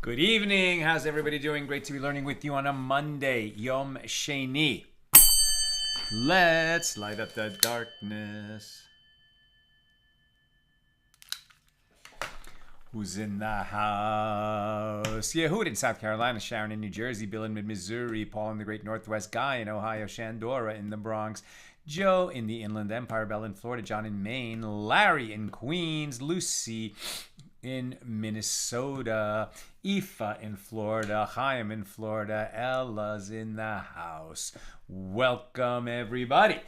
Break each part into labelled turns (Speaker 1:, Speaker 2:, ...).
Speaker 1: Good evening. How's everybody doing? Great to be learning with you on a Monday, Yom Sheni. Let's light up the darkness. Who's in the house? Yehud in South Carolina, Sharon in New Jersey, Bill in mid-Missouri, Paul in the Great Northwest, Guy in Ohio, Shandora in the Bronx, Joe in the Inland Empire, Bell in Florida, John in Maine, Larry in Queens, Lucy in Minnesota, Aoife in Florida, Chaim in Florida, Ella's in the house. Welcome, everybody.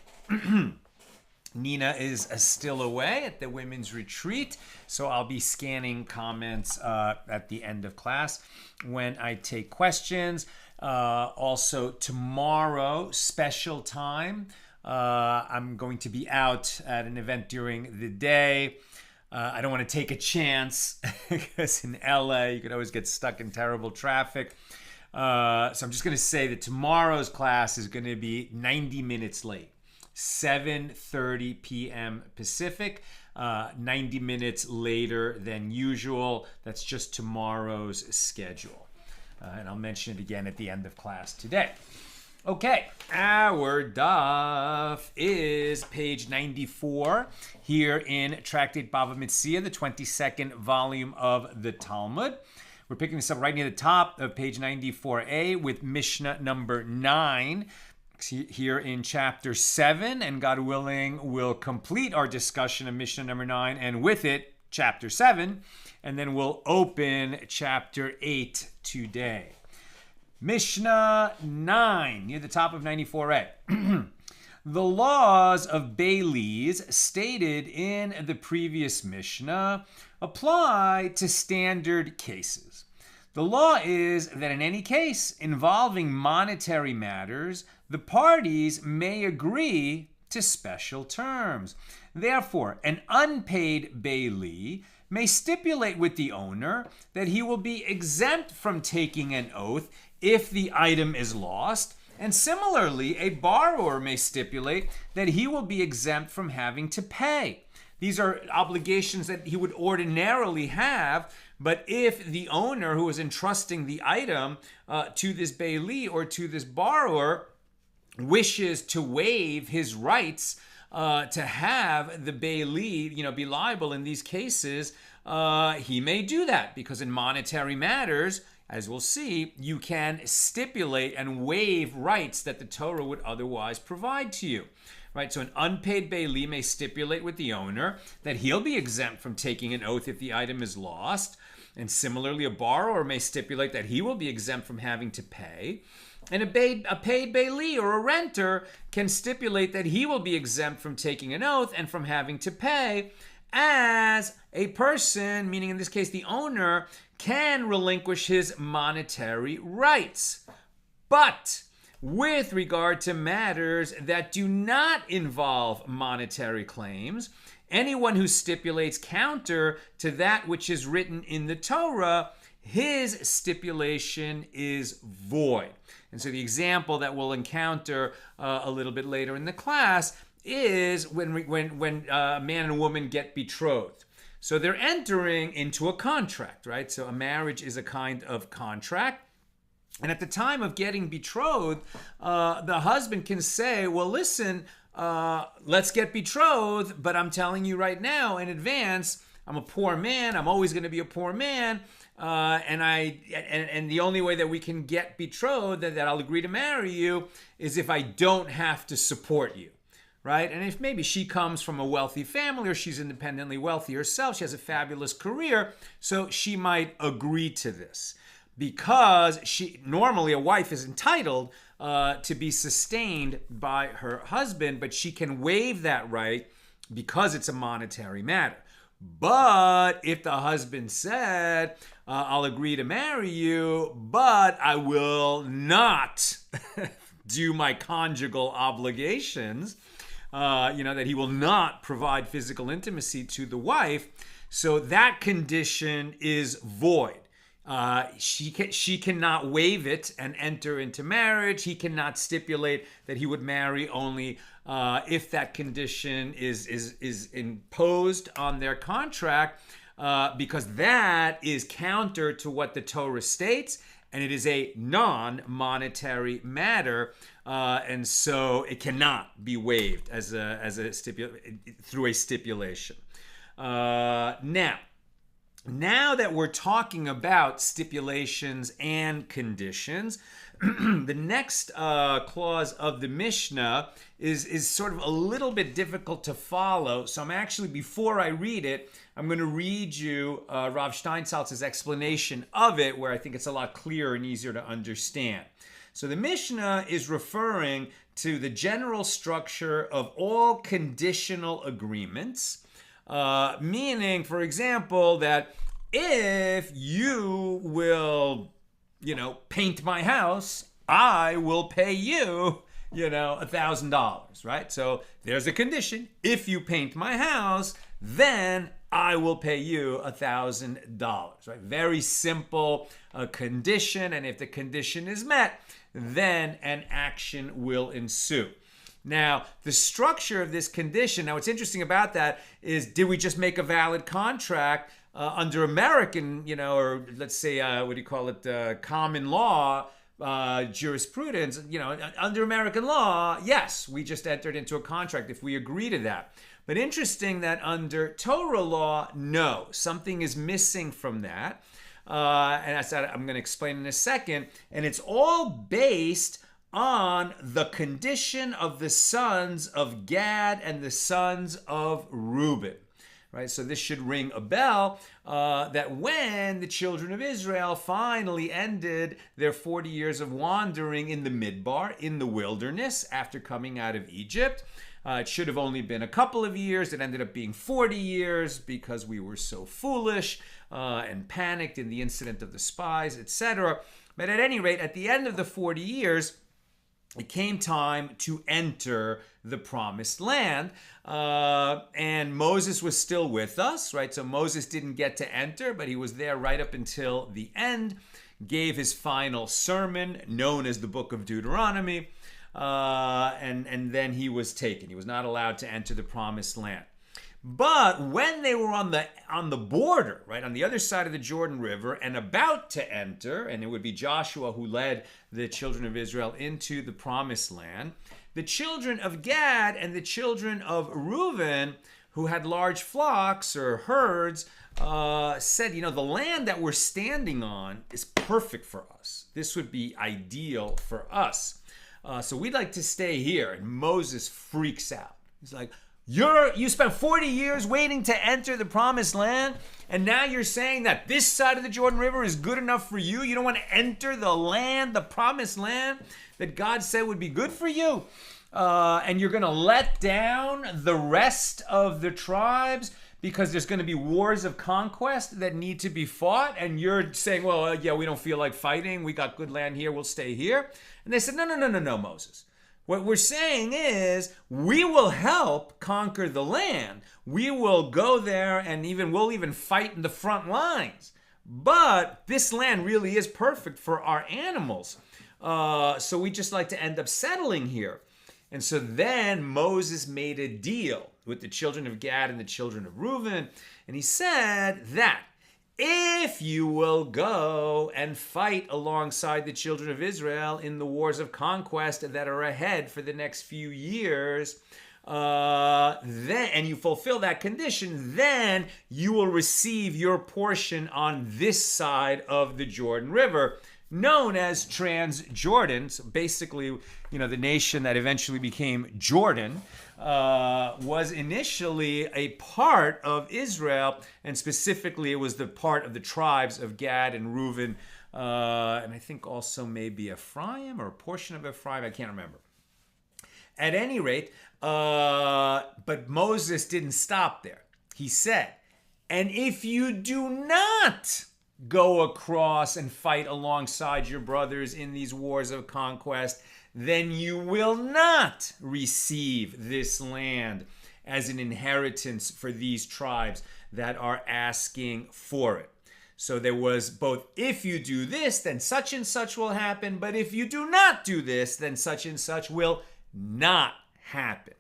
Speaker 1: Nina is still away at the women's retreat, so I'll be scanning comments at the end of class when I take questions. Also, tomorrow, special time. I'm going to be out at an event during the day. I don't want to take a chance because in LA you could always get stuck in terrible traffic. So I'm just going to say that tomorrow's class is going to be 90 minutes late, 7:30 p.m. Pacific, 90 minutes later than usual. That's just tomorrow's schedule. And I'll mention it again at the end of class today. Okay, our daf is page 94 here in Tractate Bava Metzia, the 22nd volume of the Talmud. We're picking this up right near the top of page 94a with Mishna number 9 here in chapter 7, and God willing, we'll complete our discussion of Mishna number 9 and with it, chapter 7, and then we'll open chapter 8 today. Mishnah 9, near the top of 94a. The laws of bailees stated in the previous Mishnah apply to standard cases. The law is that in any case involving monetary matters, the parties may agree to special terms. Therefore, an unpaid bailee may stipulate with the owner that he will be exempt from taking an oath if the item is lost, and similarly, a borrower may stipulate that he will be exempt from having to pay. These are obligations that he would ordinarily have, but if the owner who is entrusting the item to this bailee or to this borrower wishes to waive his rights to have the bailee, be liable in these cases, he may do that, because in monetary matters, as we'll see, you can stipulate and waive rights that the Torah would otherwise provide to you. Right? So an unpaid bailee may stipulate with the owner that he'll be exempt from taking an oath if the item is lost. And similarly, a borrower may stipulate that he will be exempt from having to pay. And a paid bailee or a renter can stipulate that he will be exempt from taking an oath and from having to pay, as a person, meaning in this case the owner, can relinquish his monetary rights. But with regard to matters that do not involve monetary claims, anyone who stipulates counter to that which is written in the Torah, his stipulation is void. And so the example that we'll encounter a little bit later in the class is when a man and a woman get betrothed. So they're entering into a contract, right? So a marriage is a kind of contract. And at the time of getting betrothed, the husband can say, well, listen, let's get betrothed, but I'm telling you right now in advance, I'm a poor man. I'm always going to be a poor man. And the only way that we can get betrothed, that I'll agree to marry you, is if I don't have to support you. Right? And if maybe she comes from a wealthy family or she's independently wealthy herself, she has a fabulous career, so she might agree to this. Because normally a wife is entitled to be sustained by her husband, but she can waive that right because it's a monetary matter. But if the husband said, I'll agree to marry you, but I will not do my conjugal obligations, that he will not provide physical intimacy to the wife, so that condition is void. She cannot waive it and enter into marriage. He cannot stipulate that he would marry only if that condition is imposed on their contract. because that is counter to what the Torah states, and it is a non-monetary matter, and so it cannot be waived as through a stipulation. Now that we're talking about stipulations and conditions, the next clause of the Mishnah is sort of a little bit difficult to follow. So I'm actually, before I read it, I'm going to read you Rav Steinsaltz's explanation of it, where I think it's a lot clearer and easier to understand. So the Mishnah is referring to the general structure of all conditional agreements, meaning, for example, that if you will, paint my house, I will pay you, $1,000, right? So there's a condition. If you paint my house, then I will pay you $1,000, right? Very simple condition, and if the condition is met, then an action will ensue. Now, the structure of this condition, now what's interesting about that is, did we just make a valid contract under American, or let's say, common law jurisprudence, under American law? Yes, we just entered into a contract if we agree to that. But interesting that under Torah law, no, something is missing from that. And that's that I'm going to explain in a second. And it's all based on the condition of the sons of Gad and the sons of Reuben. Right, so this should ring a bell that when the children of Israel finally ended their 40 years of wandering in the Midbar, in the wilderness, after coming out of Egypt, it should have only been a couple of years. It ended up being 40 years because we were so foolish and panicked in the incident of the spies, etc. But at any rate, at the end of the 40 years, it came time to enter the promised land, and Moses was still with us, right? So Moses didn't get to enter, but he was there right up until the end, gave his final sermon, known as the Book of Deuteronomy, and then he was taken. He was not allowed to enter the promised land. But when they were on the border, right, on the other side of the Jordan River and about to enter, and it would be Joshua who led the children of Israel into the promised land, the children of Gad and the children of Reuben, who had large flocks or herds, said, the land that we're standing on is perfect for us. This would be ideal for us. So we'd like to stay here. And Moses freaks out. He's like, You spent 40 years waiting to enter the promised land, and now you're saying that this side of the Jordan River is good enough for you? You don't want to enter the land, the promised land that God said would be good for you? And you're going to let down the rest of the tribes because there's going to be wars of conquest that need to be fought, and you're saying, well, we don't feel like fighting. We got good land here. We'll stay here. And they said, no, Moses. What we're saying is we will help conquer the land. We will go there and we'll even fight in the front lines. But this land really is perfect for our animals. So we just like to end up settling here. And so then Moses made a deal with the children of Gad and the children of Reuben. And he said that if you will go and fight alongside the children of Israel in the wars of conquest that are ahead for the next few years, and you fulfill that condition, then you will receive your portion on this side of the Jordan River, known as Transjordan. So basically, the nation that eventually became Jordan was initially a part of Israel, and specifically it was the part of the tribes of Gad and Reuben, and I think also maybe Ephraim or a portion of Ephraim, I can't remember. At any rate, but Moses didn't stop there. He said, and if you do not go across and fight alongside your brothers in these wars of conquest, then you will not receive this land as an inheritance for these tribes that are asking for it. So there was both, if you do this, then such and such will happen, but if you do not do this, then such and such will not happen.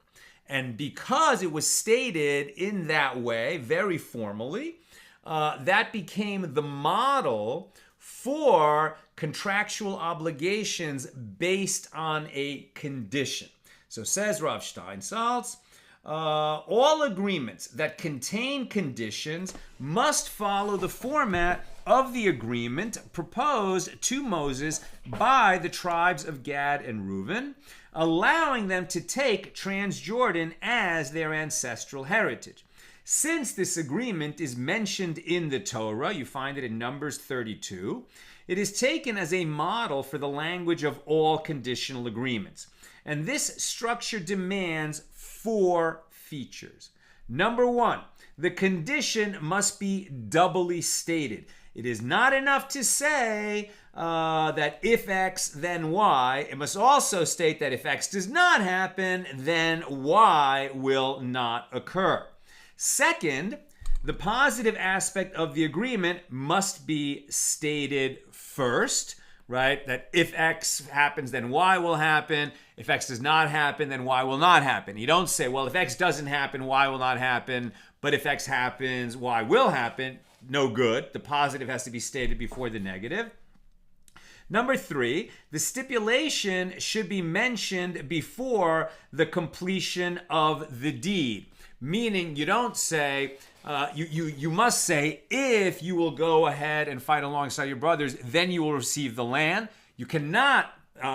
Speaker 1: And because it was stated in that way, very formally, that became the model for contractual obligations based on a condition. So says Rav Steinsaltz, all agreements that contain conditions must follow the format of the agreement proposed to Moses by the tribes of Gad and Reuben, allowing them to take Transjordan as their ancestral heritage. Since this agreement is mentioned in the Torah, you find it in Numbers 32, it is taken as a model for the language of all conditional agreements. And this structure demands 4 features. Number 1, the condition must be doubly stated. It is not enough to say that if X, then Y. It must also state that if X does not happen, then Y will not occur. Second, the positive aspect of the agreement must be stated first, right? That if X happens, then Y will happen. If X does not happen, then Y will not happen. You don't say, well, if X doesn't happen, Y will not happen. But if X happens, Y will happen. No good. The positive has to be stated before the negative. Number 3, the stipulation should be mentioned before the completion of the deed. Meaning you don't say, you must say, if you will go ahead and fight alongside your brothers, then you will receive the land. You cannot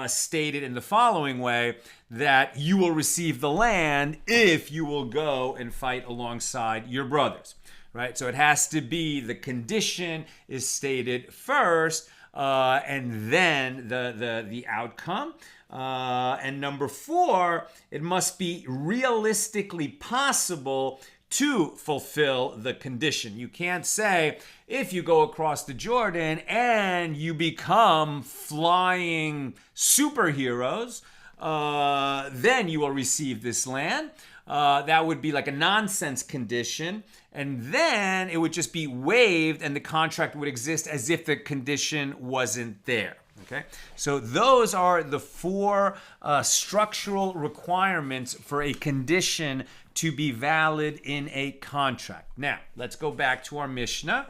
Speaker 1: state it in the following way, that you will receive the land if you will go and fight alongside your brothers, right? So it has to be, the condition is stated first, and then the outcome. And number 4, it must be realistically possible to fulfill the condition. You can't say, if you go across the Jordan and you become flying superheroes, then you will receive this land. That would be like a nonsense condition. And then it would just be waived and the contract would exist as if the condition wasn't there. Okay, so those are the 4 structural requirements for a condition to be valid in a contract. Now, let's go back to our Mishnah,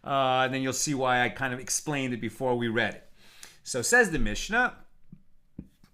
Speaker 1: and then you'll see why I kind of explained it before we read it. So says the Mishnah,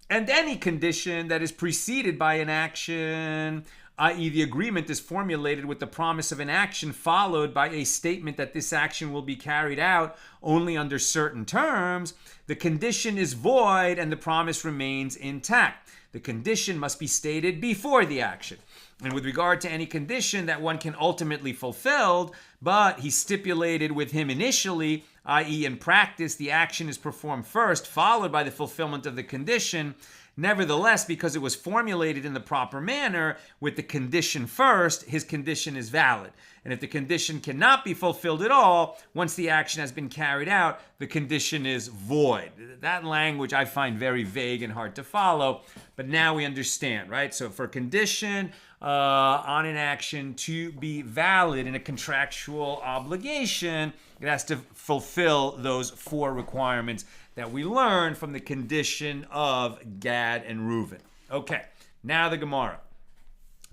Speaker 1: and any condition that is preceded by an action, i.e. the agreement is formulated with the promise of an action followed by a statement that this action will be carried out only under certain terms, the condition is void and the promise remains intact. The condition must be stated before the action. And with regard to any condition that one can ultimately fulfill, but he stipulated with him initially, i.e. in practice, the action is performed first, followed by the fulfillment of the condition. Nevertheless, because it was formulated in the proper manner, with the condition first, his condition is valid. And if the condition cannot be fulfilled at all, once the action has been carried out, the condition is void. That language I find very vague and hard to follow, but now we understand, right? So for a condition on an action to be valid in a contractual obligation, it has to fulfill those 4 requirements that we learn from the condition of Gad and Reuben. Okay, now the Gemara.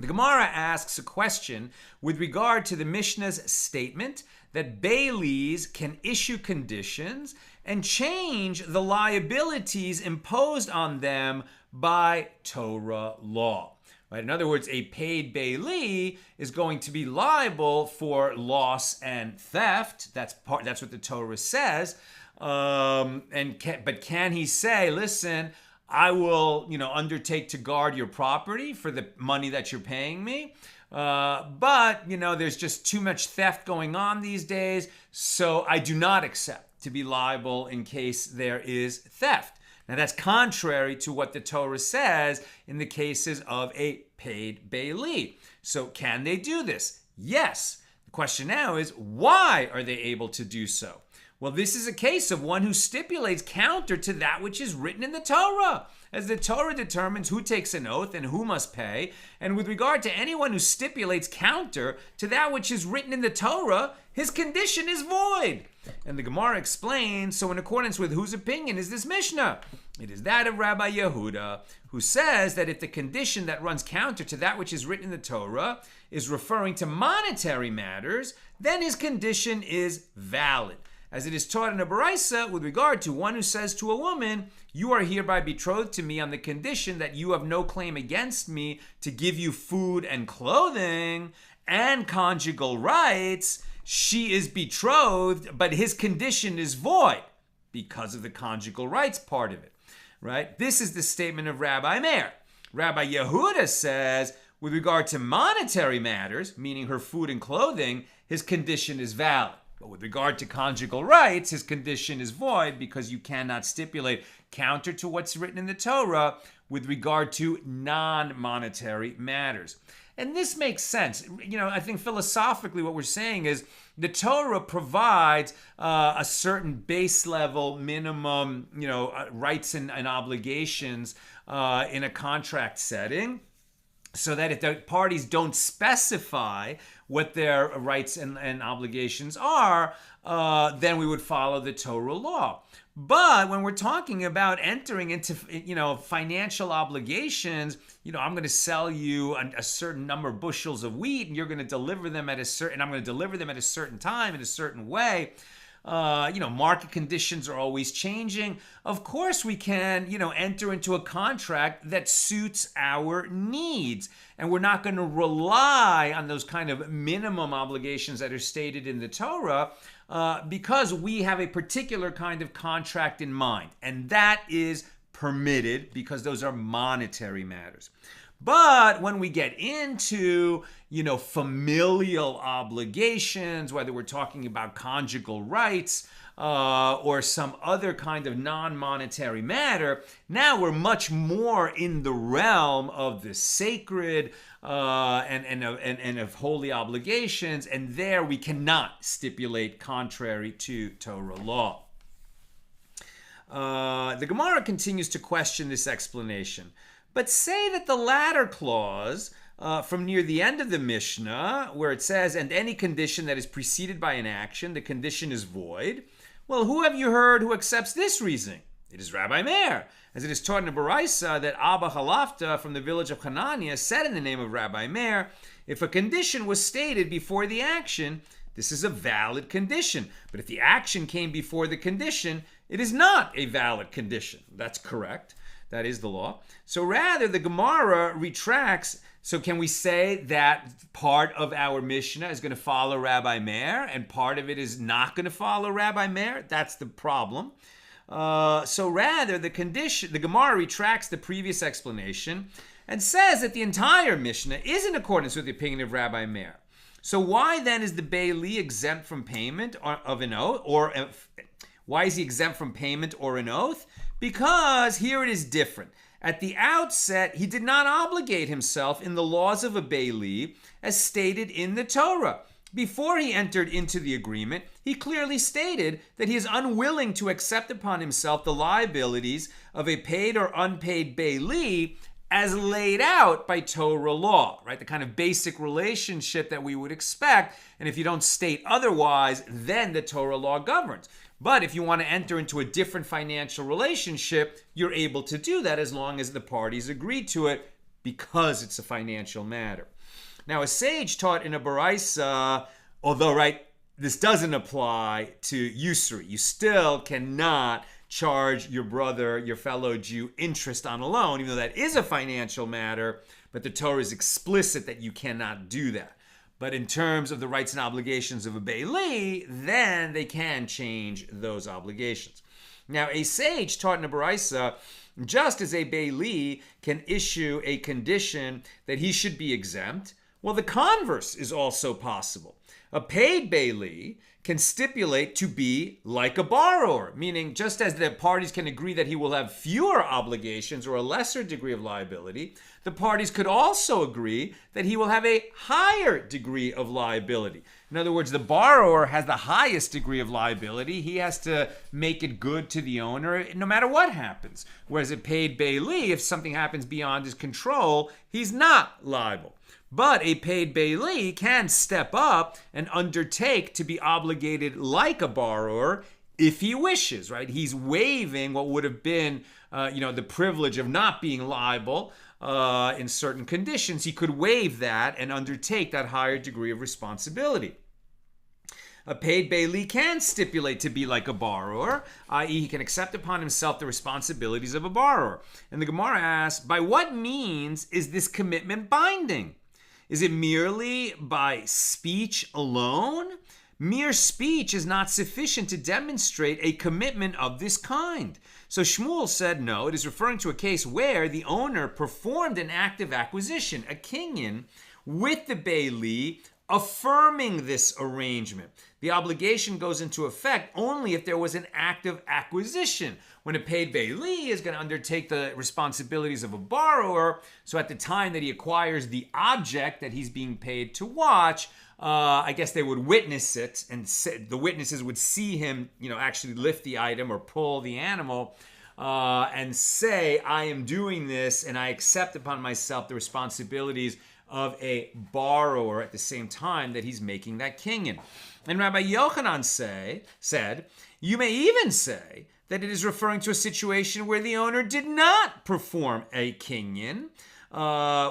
Speaker 1: The Gemara asks a question with regard to the Mishnah's statement that bailees can issue conditions and change the liabilities imposed on them by Torah law. Right? In other words, a paid bailee is going to be liable for loss and theft. That's what the Torah says. But can he say, listen, I will, undertake to guard your property for the money that you're paying me. But there's just too much theft going on these days, so I do not accept to be liable in case there is theft. Now that's contrary to what the Torah says in the cases of a paid bailee. So can they do this? Yes. The question now is, why are they able to do so? Well, this is a case of one who stipulates counter to that which is written in the Torah, as the Torah determines who takes an oath and who must pay. And with regard to anyone who stipulates counter to that which is written in the Torah, his condition is void. And the Gemara explains, so in accordance with whose opinion is this Mishnah? It is that of Rabbi Yehuda, who says that if the condition that runs counter to that which is written in the Torah is referring to monetary matters, then his condition is valid. As it is taught in a Baraisa with regard to one who says to a woman, you are hereby betrothed to me on the condition that you have no claim against me to give you food and clothing and conjugal rights. She is betrothed, but his condition is void because of the conjugal rights part of it, right? This is the statement of Rabbi Meir. Rabbi Yehuda says, with regard to monetary matters, meaning her food and clothing, his condition is valid. But with regard to conjugal rights, his condition is void because you cannot stipulate counter to what's written in the Torah with regard to non-monetary matters. And this makes sense. I think philosophically what we're saying is the Torah provides a certain base level minimum, rights and obligations in a contract setting, so that if the parties don't specify what their rights and obligations are, then we would follow the Torah law. But when we're talking about entering into, financial obligations, I'm going to sell you a certain number of bushels of wheat, and you're going to deliver them I'm going to deliver them at a certain time in a certain way. Market conditions are always changing. Of course, we can, enter into a contract that suits our needs. And we're not going to rely on those kind of minimum obligations that are stated in the Torah because we have a particular kind of contract in mind. And that is permitted because those are monetary matters. But when we get into, familial obligations, whether we're talking about conjugal rights or some other kind of non-monetary matter, now we're much more in the realm of the sacred and of holy obligations, and there we cannot stipulate contrary to Torah law. The Gemara continues to question this explanation. But say that the latter clause from near the end of the Mishnah, where it says, and any condition that is preceded by an action, the condition is void. Well, who have you heard who accepts this reasoning? It is Rabbi Meir. As it is taught in a Baraisa that Abba Halafta from the village of Hananiah said in the name of Rabbi Meir, if a condition was stated before the action, this is a valid condition. But if the action came before the condition, it is not a valid condition. That's correct. That is the law. So rather, the Gemara retracts. So can we say that part of our Mishnah is going to follow Rabbi Meir and part of it is not going to follow Rabbi Meir? That's the problem. So rather, the Gemara retracts the previous explanation and says that the entire Mishnah is in accordance with the opinion of Rabbi Meir. So why then is the bailee exempt from payment of an oath, why is he exempt from payment or an oath? Because here it is different. At the outset, he did not obligate himself in the laws of a bailee as stated in the Torah. Before he entered into the agreement, he clearly stated that he is unwilling to accept upon himself the liabilities of a paid or unpaid bailee as laid out by Torah law, right? The kind of basic relationship that we would expect. And if you don't state otherwise, then the Torah law governs. But if you want to enter into a different financial relationship, you're able to do that as long as the parties agree to it because it's a financial matter. Now, a sage taught in a Baraisa, although, this doesn't apply to usury. You still cannot charge your brother, your fellow Jew, interest on a loan, even though that is a financial matter, but the Torah is explicit that you cannot do that. But in terms of the rights and obligations of a bailee, then they can change those obligations. Now, a sage taught in a Baraisa, just as a bailee can issue a condition that he should be exempt, well, the converse is also possible. A paid bailee can stipulate to be like a borrower, meaning just as the parties can agree that he will have fewer obligations or a lesser degree of liability, the parties could also agree that he will have a higher degree of liability. In other words, the borrower has the highest degree of liability. He has to make it good to the owner no matter what happens. Whereas a paid bailee, if something happens beyond his control, he's not liable. But a paid bailee can step up and undertake to be obligated like a borrower if he wishes, right? He's waiving what would have been, the privilege of not being liable in certain conditions. He could waive that and undertake that higher degree of responsibility. A paid bailee can stipulate to be like a borrower, i.e. he can accept upon himself the responsibilities of a borrower. And the Gemara asks, by what means is this commitment binding? Is it merely by speech alone? Mere speech is not sufficient to demonstrate a commitment of this kind. So Shmuel said no, it is referring to a case where the owner performed an act of acquisition, a kinyan, with the bailee, affirming this arrangement. The obligation goes into effect only if there was an act of acquisition. When a paid bailee is going to undertake the responsibilities of a borrower, so at the time that he acquires the object that he's being paid to watch, I guess they would witness it, and the witnesses would see him, actually lift the item or pull the animal, and say, I am doing this and I accept upon myself the responsibilities of a borrower at the same time that he's making that kinyan. And Rabbi Yochanan said, you may even say that it is referring to a situation where the owner did not perform a kinyan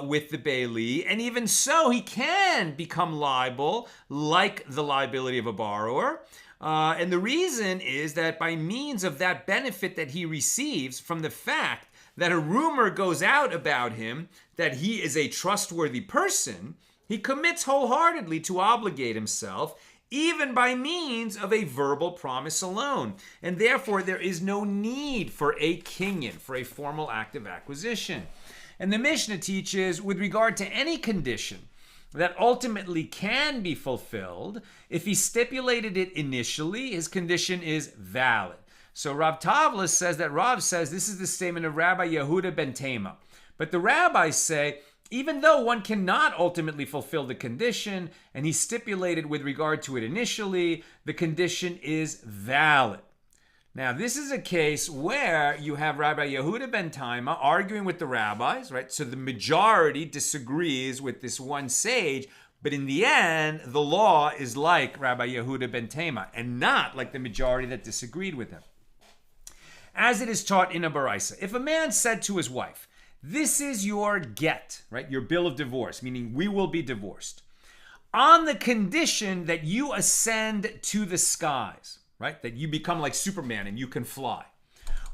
Speaker 1: with the bailee, and even so he can become liable like the liability of a borrower. And the reason is that by means of that benefit that he receives from the fact that a rumor goes out about him that he is a trustworthy person, he commits wholeheartedly to obligate himself, even by means of a verbal promise alone. And therefore, there is no need for a kinyan, for a formal act of acquisition. And the Mishnah teaches, with regard to any condition that ultimately can be fulfilled, if he stipulated it initially, his condition is valid. So Rav Tavla says that Rav says this is the statement of Rabbi Yehuda ben Tema. But the rabbis say, even though one cannot ultimately fulfill the condition, and he stipulated with regard to it initially, the condition is valid. Now, this is a case where you have Rabbi Yehuda ben Tema arguing with the rabbis, right? So the majority disagrees with this one sage, but in the end, the law is like Rabbi Yehuda ben Tema, and not like the majority that disagreed with him. As it is taught in a baraisa, if a man said to his wife, this is your get, right? Your bill of divorce, meaning we will be divorced, on the condition that you ascend to the skies, right? That you become like Superman and you can fly.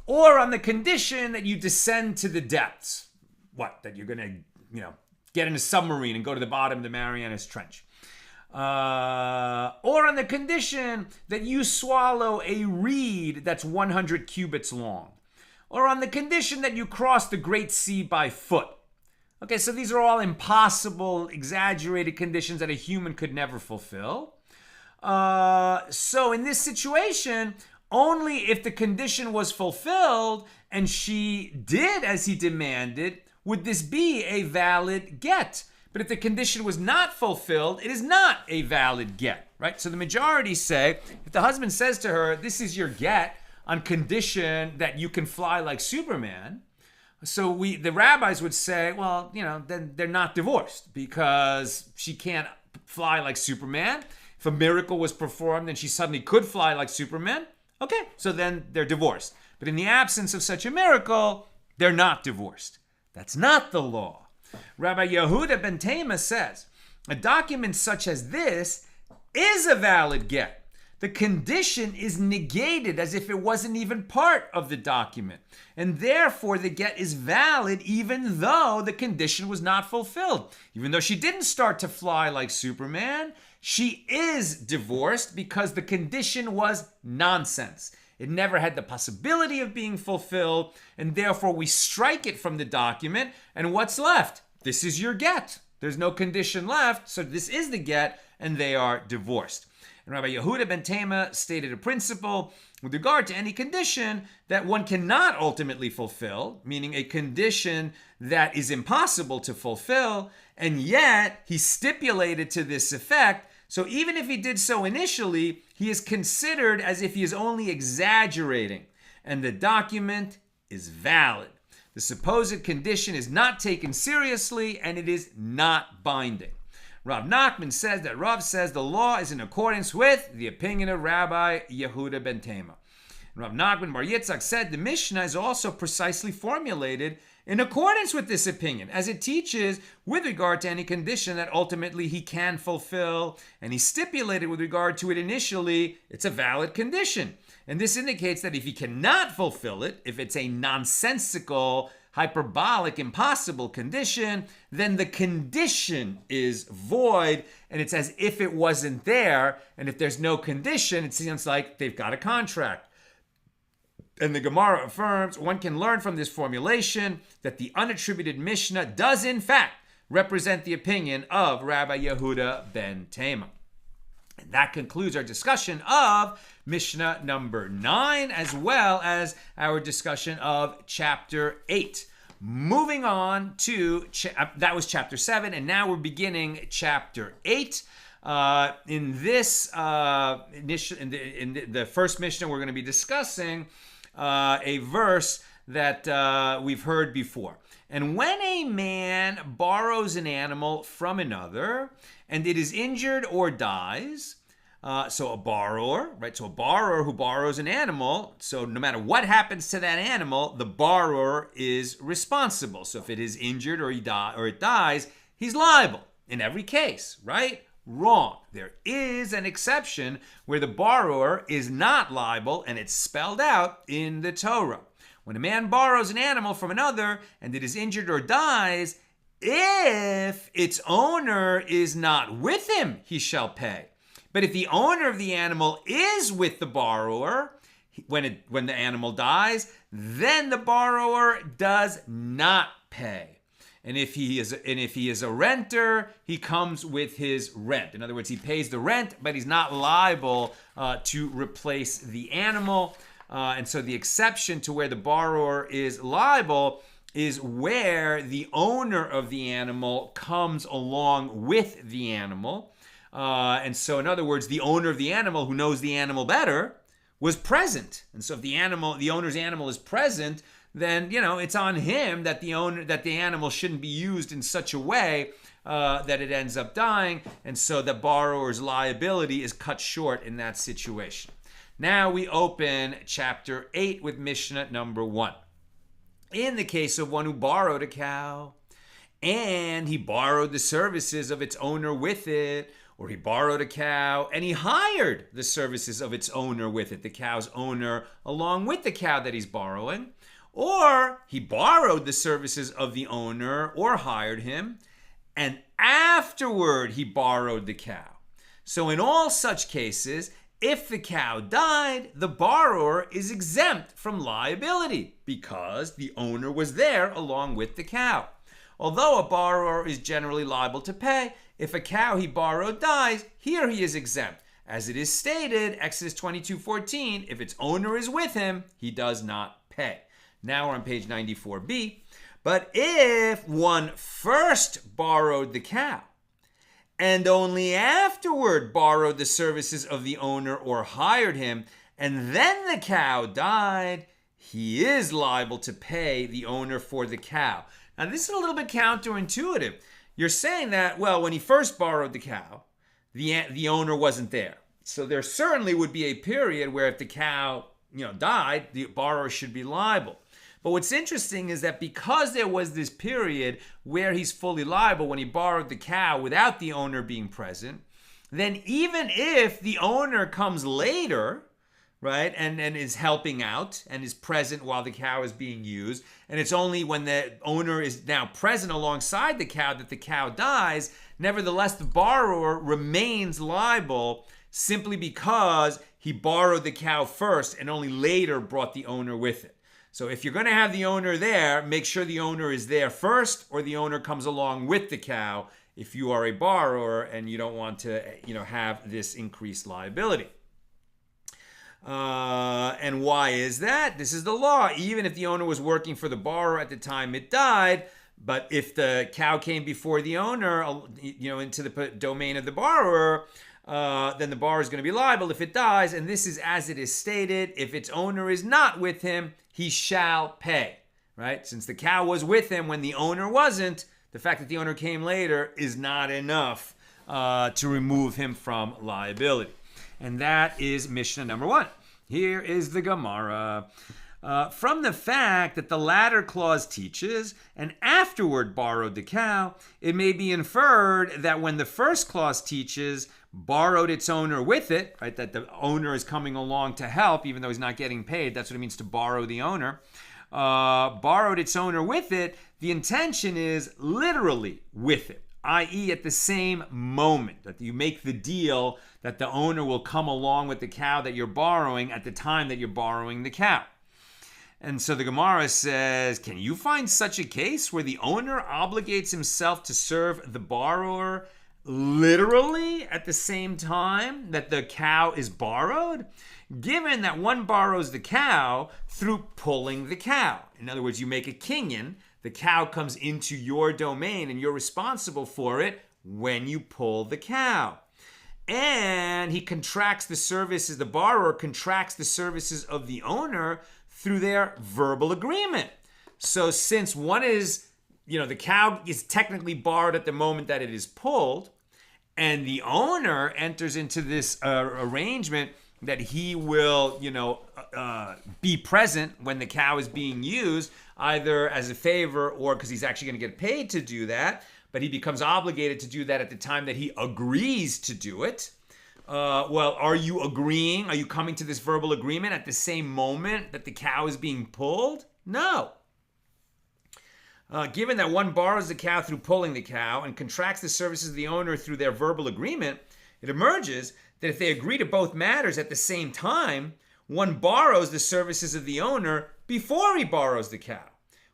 Speaker 1: Or on the condition that you descend to the depths. What? That you're going to, get in a submarine and go to the bottom of the Marianas Trench. Or on the condition that you swallow a reed that's 100 cubits long. Or on the condition that you cross the Great Sea by foot. Okay, so these are all impossible, exaggerated conditions that a human could never fulfill. So in this situation, only if the condition was fulfilled and she did as he demanded, would this be a valid get. But if the condition was not fulfilled, it is not a valid get, right? So the majority say, if the husband says to her, this is your get on condition that you can fly like Superman, so the rabbis would say, well, then they're not divorced because she can't fly like Superman. If a miracle was performed and she suddenly could fly like Superman, okay, so then they're divorced. But in the absence of such a miracle, they're not divorced. That's not the law. Rabbi Yehuda ben Tema says, a document such as this is a valid get. The condition is negated as if it wasn't even part of the document. And therefore, the get is valid even though the condition was not fulfilled. Even though she didn't start to fly like Superman, she is divorced because the condition was nonsense. It never had the possibility of being fulfilled, and therefore we strike it from the document, and what's left? This is your get. There's no condition left, so this is the get, and they are divorced. And Rabbi Yehuda ben Tema stated a principle with regard to any condition that one cannot ultimately fulfill, meaning a condition that is impossible to fulfill, and yet he stipulated to this effect. So even if he did so initially, he is considered as if he is only exaggerating, and the document is valid. The supposed condition is not taken seriously and it is not binding. Rav Nachman says that Rav says the law is in accordance with the opinion of Rabbi Yehuda ben Tema. Rav Nachman Bar Yitzchak said the Mishnah is also precisely formulated in accordance with this opinion, as it teaches with regard to any condition that ultimately he can fulfill, and he stipulated with regard to it initially, it's a valid condition. And this indicates that if he cannot fulfill it, if it's a nonsensical, hyperbolic, impossible condition, then the condition is void, and it's as if it wasn't there, and if there's no condition, it seems like they've got a contract. And the Gemara affirms, one can learn from this formulation that the unattributed Mishnah does in fact represent the opinion of Rabbi Yehuda ben Tema. And that concludes our discussion of Mishnah number 9, as well as our discussion of chapter 8. Moving on to, that was chapter 7, and now we're beginning chapter 8. In this, in the first Mishnah, we're going to be discussing a verse that we've heard before. And when a man borrows an animal from another and it is injured or dies, so a borrower, right? So a borrower who borrows an animal, so no matter what happens to that animal, the borrower is responsible. So if it is injured or it dies, he's liable in every case, right? Wrong. There is an exception where the borrower is not liable, and it's spelled out in the Torah. When a man borrows an animal from another and it is injured or dies, if its owner is not with him, he shall pay. But if the owner of the animal is with the borrower, when the animal dies, then the borrower does not pay. And if he is a renter, he comes with his rent. In other words, he pays the rent, but he's not liable to replace the animal. And so the exception to where the borrower is liable is where the owner of the animal comes along with the animal. And so, in other words, the owner of the animal, who knows the animal better, was present. And so if the owner's animal is present, then, it's on him that the animal shouldn't be used in such a way that it ends up dying. And so the borrower's liability is cut short in that situation. Now we open chapter 8 with Mishnah number 1. In the case of one who borrowed a cow, and he borrowed the services of its owner with it, or he borrowed a cow and he hired the services of its owner with it, the cow's owner along with the cow that he's borrowing, or he borrowed the services of the owner or hired him, and afterward he borrowed the cow. So in all such cases, if the cow died, the borrower is exempt from liability because the owner was there along with the cow. Although a borrower is generally liable to pay, if a cow he borrowed dies, here he is exempt. As it is stated, Exodus 22:14, if its owner is with him, he does not pay. Now we're on page 94b. But if one first borrowed the cow and only afterward borrowed the services of the owner or hired him, and then the cow died, he is liable to pay the owner for the cow. Now this is a little bit counterintuitive. You're saying that, well, when he first borrowed the cow, the owner wasn't there. So there certainly would be a period where if the cow, died, the borrower should be liable. But what's interesting is that because there was this period where he's fully liable when he borrowed the cow without the owner being present, then even if the owner comes later, right, and is helping out and is present while the cow is being used, and it's only when the owner is now present alongside the cow that the cow dies, nevertheless the borrower remains liable simply because he borrowed the cow first and only later brought the owner with it. So if you're going to have the owner there, make sure the owner is there first or the owner comes along with the cow if you are a borrower and you don't want to, have this increased liability. And why is that? This is the law. Even if the owner was working for the borrower at the time it died, but if the cow came before the owner, into the domain of the borrower, then the borrower is going to be liable if it dies. And this is as it is stated, if its owner is not with him, he shall pay. right? Since the cow was with him when the owner wasn't, the fact that the owner came later is not enough to remove him from liability. And that is Mishnah number 1. Here is the Gemara. From the fact that the latter clause teaches, and afterward borrowed the cow, it may be inferred that when the first clause teaches, borrowed its owner with it, right, that the owner is coming along to help, even though he's not getting paid. That's what it means to borrow the owner. Borrowed its owner with it, the intention is literally with it, i.e. at the same moment that you make the deal that the owner will come along with the cow that you're borrowing at the time that you're borrowing the cow. And so the Gemara says, can you find such a case where the owner obligates himself to serve the borrower literally at the same time that the cow is borrowed? Given that one borrows the cow through pulling the cow. In other words, you make a kinyan, the cow comes into your domain and you're responsible for it when you pull the cow. And he contracts the services, the borrower contracts the services of the owner through their verbal agreement. So since one is, the cow is technically borrowed at the moment that it is pulled, and the owner enters into this arrangement that he will, be present when the cow is being used, either as a favor or because he's actually going to get paid to do that, but he becomes obligated to do that at the time that he agrees to do it. Are you agreeing? Are you coming to this verbal agreement at the same moment that the cow is being pulled? No. Given that one borrows the cow through pulling the cow and contracts the services of the owner through their verbal agreement, it emerges that if they agree to both matters at the same time, one borrows the services of the owner before he borrows the cow,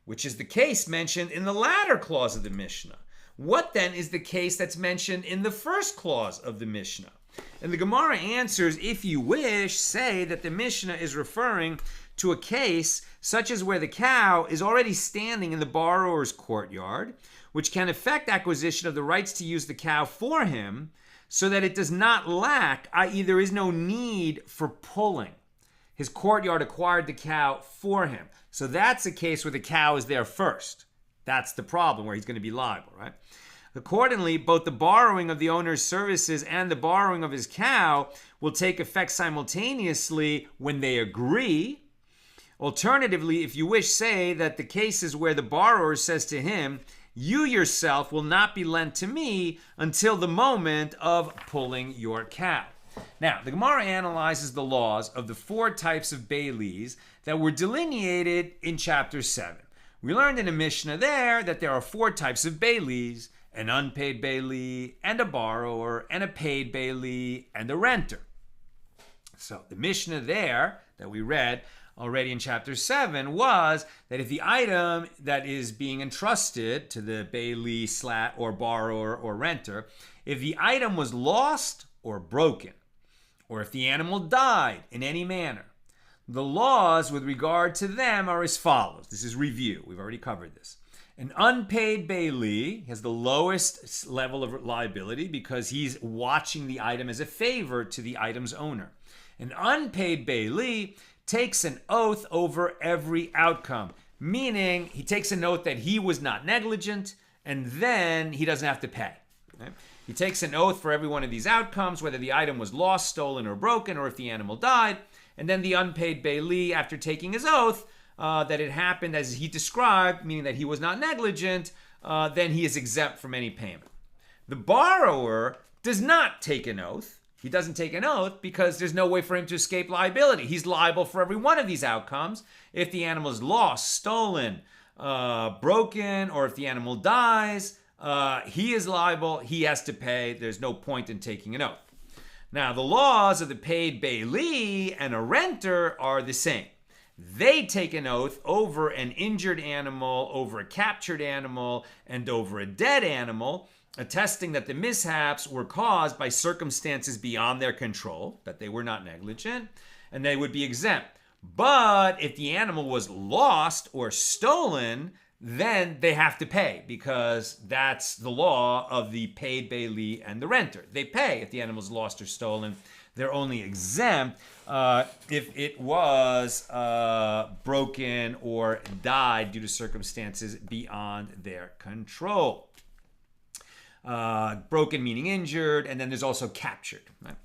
Speaker 1: which is the case mentioned in the latter clause of the Mishnah. What then is the case that's mentioned in the first clause of the Mishnah? And the Gemara answers, if you wish, say that the Mishnah is referring to a case such as where the cow is already standing in the borrower's courtyard, which can effect acquisition of the rights to use the cow for him, so that it does not lack, i.e. there is no need for pulling. His courtyard acquired the cow for him. So that's a case where the cow is there first. That's the problem where he's going to be liable, right? Accordingly, both the borrowing of the owner's services and the borrowing of his cow will take effect simultaneously when they agree. Alternatively, if you wish, say that the cases where the borrower says to him, you yourself will not be lent to me until the moment of pulling your cow. Now, the Gemara analyzes the laws of the 4 types of bailees that were delineated in chapter 7. We learned in the Mishnah there are 4 types of bailees: an unpaid bailee, and a borrower, and a paid bailee, and a renter. So the Mishnah there that we read already in chapter 7 was that if the item that is being entrusted to the bailee or borrower or renter, if the item was lost or broken, or if the animal died in any manner, the laws with regard to them are as follows. This is review. We've already covered this. An unpaid bailee has the lowest level of liability because he's watching the item as a favor to the item's owner. An unpaid bailee takes an oath over every outcome, meaning he takes an oath that he was not negligent, and then he doesn't have to pay. Okay? He takes an oath for every one of these outcomes, whether the item was lost, stolen, or broken, or if the animal died. And then the unpaid bailee, after taking his oath, that it happened as he described, meaning that he was not negligent, then he is exempt from any payment. The borrower does not take an oath. He doesn't take an oath because there's no way for him to escape liability. He's liable for every one of these outcomes. If the animal is lost, stolen, broken, or if the animal dies, he is liable. He has to pay. There's no point in taking an oath. Now, the laws of the paid bailee and a renter are the same. They take an oath over an injured animal, over a captured animal, and over a dead animal, attesting that the mishaps were caused by circumstances beyond their control, that they were not negligent, and they would be exempt. But if the animal was lost or stolen, then they have to pay because that's the law of the paid bailee and the renter. They pay if the animal's lost or stolen. They're only exempt if it was broken or died due to circumstances beyond their control. Broken meaning injured, and then there's also captured. Right?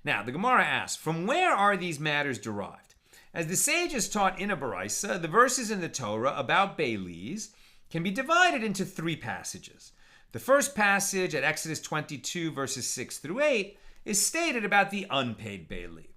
Speaker 1: Now, the Gemara asks, from where are these matters derived? As the sages taught in a baraisa, the verses in the Torah about bailees can be divided into three passages. The first passage at Exodus 22, verses 6 through 8, is stated about the unpaid bailee.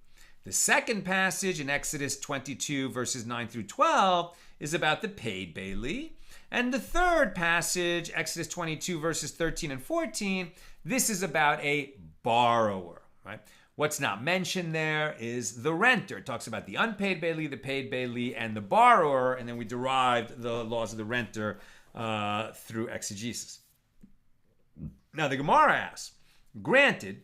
Speaker 1: The second passage in Exodus 22, verses 9 through 12, is about the paid bailee. And the third passage, Exodus 22, verses 13 and 14, this is about a borrower, right? What's not mentioned there is the renter. It talks about the unpaid bailee, the paid bailee, and the borrower, and then we derived the laws of the renter through exegesis. Now, the Gemara asks, granted,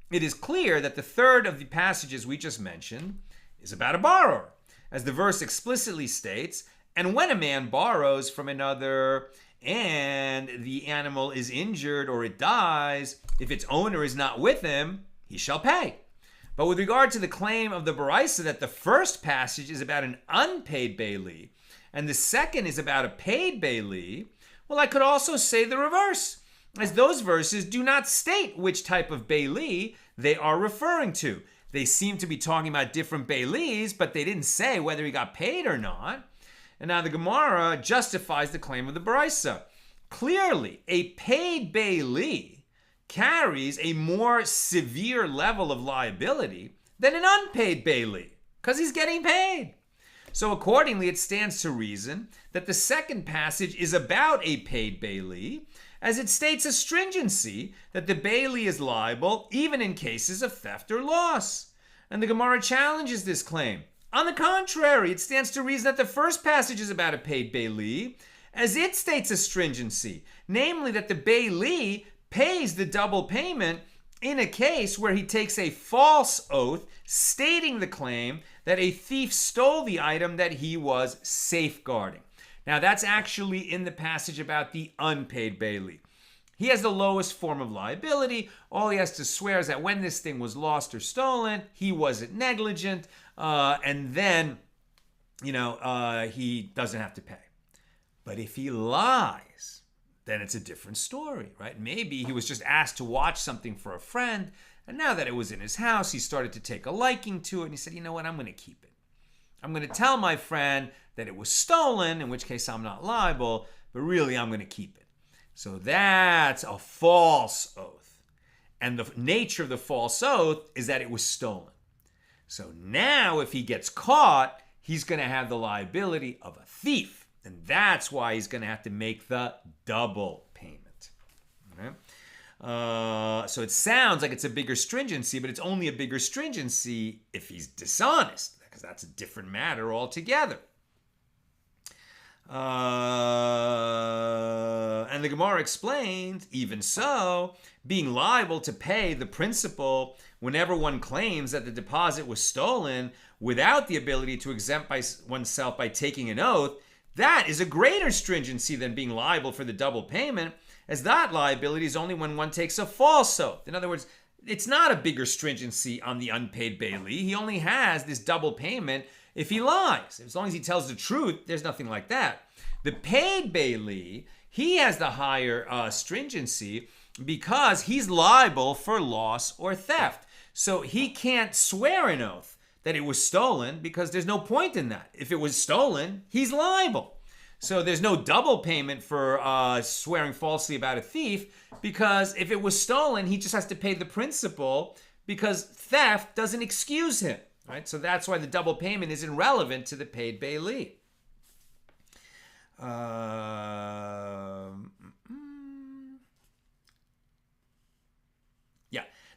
Speaker 1: it is clear that the third of the passages we just mentioned is about a borrower. As the verse explicitly states, and when a man borrows from another and the animal is injured or it dies, if its owner is not with him, he shall pay. But with regard to the claim of the baraisa that the first passage is about an unpaid bailee and the second is about a paid bailee, well, I could also say the reverse, as those verses do not state which type of bailee they are referring to. They seem to be talking about different bailees, but they didn't say whether he got paid or not. And now the Gemara justifies the claim of the baraisa. Clearly, a paid bailee carries a more severe level of liability than an unpaid bailee, because he's getting paid. So accordingly, it stands to reason that the second passage is about a paid bailee, as it states a stringency that the bailee is liable even in cases of theft or loss. And the Gemara challenges this claim. On the contrary, it stands to reason that the first passage is about a paid bailee, as it states a stringency, namely that the bailee pays the double payment in a case where he takes a false oath stating the claim that a thief stole the item that he was safeguarding. Now, that's actually in the passage about the unpaid bailee. He has the lowest form of liability. All he has to swear is that when this thing was lost or stolen, he wasn't negligent, and then, he doesn't have to pay. But if he lies, then it's a different story, right? Maybe he was just asked to watch something for a friend, and now that it was in his house, he started to take a liking to it, and he said, you know what, I'm going to keep it. I'm going to tell my friend that it was stolen, in which case I'm not liable, but really I'm going to keep it. So that's a false oath. And the nature of the false oath is that it was stolen. So now if he gets caught, he's going to have the liability of a thief. And that's why he's going to have to make the double payment. Okay? So it sounds like it's a bigger stringency, but it's only a bigger stringency if he's dishonest, because that's a different matter altogether. And the Gemara explains, even so, being liable to pay the principal whenever one claims that the deposit was stolen without the ability to exempt oneself by taking an oath, that is a greater stringency than being liable for the double payment, as that liability is only when one takes a false oath. In other words, it's not a bigger stringency on the unpaid bailee. He only has this double payment if he lies. As long as he tells the truth, there's nothing like that. The paid bailee, he has the higher stringency because he's liable for loss or theft. So he can't swear an oath that it was stolen because there's no point in that. If it was stolen, he's liable. So there's no double payment for swearing falsely about a thief, because if it was stolen, he just has to pay the principal because theft doesn't excuse him. Right? So that's why the double payment isn't relevant to the paid bailee.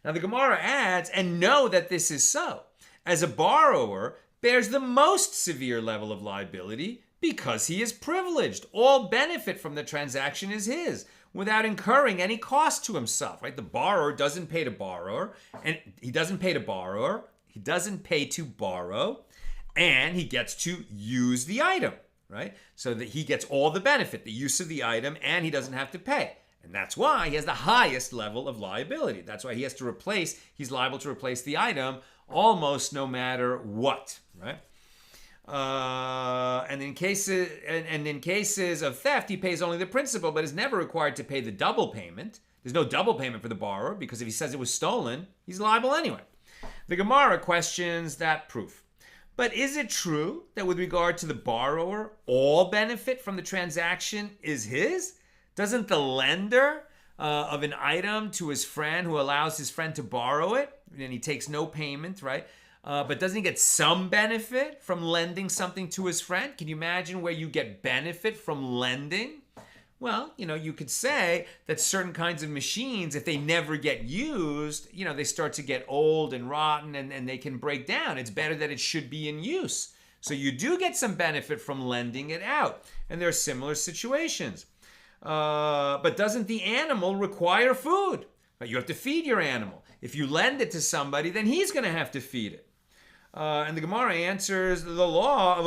Speaker 1: Now the Gemara adds, and know that this is so, as a borrower bears the most severe level of liability because he is privileged. All benefit from the transaction is his, without incurring any cost to himself. Right? The borrower doesn't pay to borrower, and he doesn't pay to borrower. He doesn't pay to borrow, and he gets to use the item, right? So that he gets all the benefit, the use of the item, and he doesn't have to pay. And that's why he has the highest level of liability. That's why he's liable to replace the item almost no matter what, right? And in cases of theft, he pays only the principal, but is never required to pay the double payment. There's no double payment for the borrower, because if he says it was stolen, he's liable anyway. The Gemara questions that proof. But is it true that with regard to the borrower, all benefit from the transaction is his? Doesn't the lender of an item to his friend, who allows his friend to borrow it, and he takes no payment, right? But doesn't he get some benefit from lending something to his friend? Can you imagine where you get benefit from lending? Well, you could say that certain kinds of machines, if they never get used, they start to get old and rotten, and they can break down. It's better that it should be in use. So you do get some benefit from lending it out. And there are similar situations. But doesn't the animal require food? You have to feed your animal. If you lend it to somebody, then he's going to have to feed it. And the Gemara answers, the laws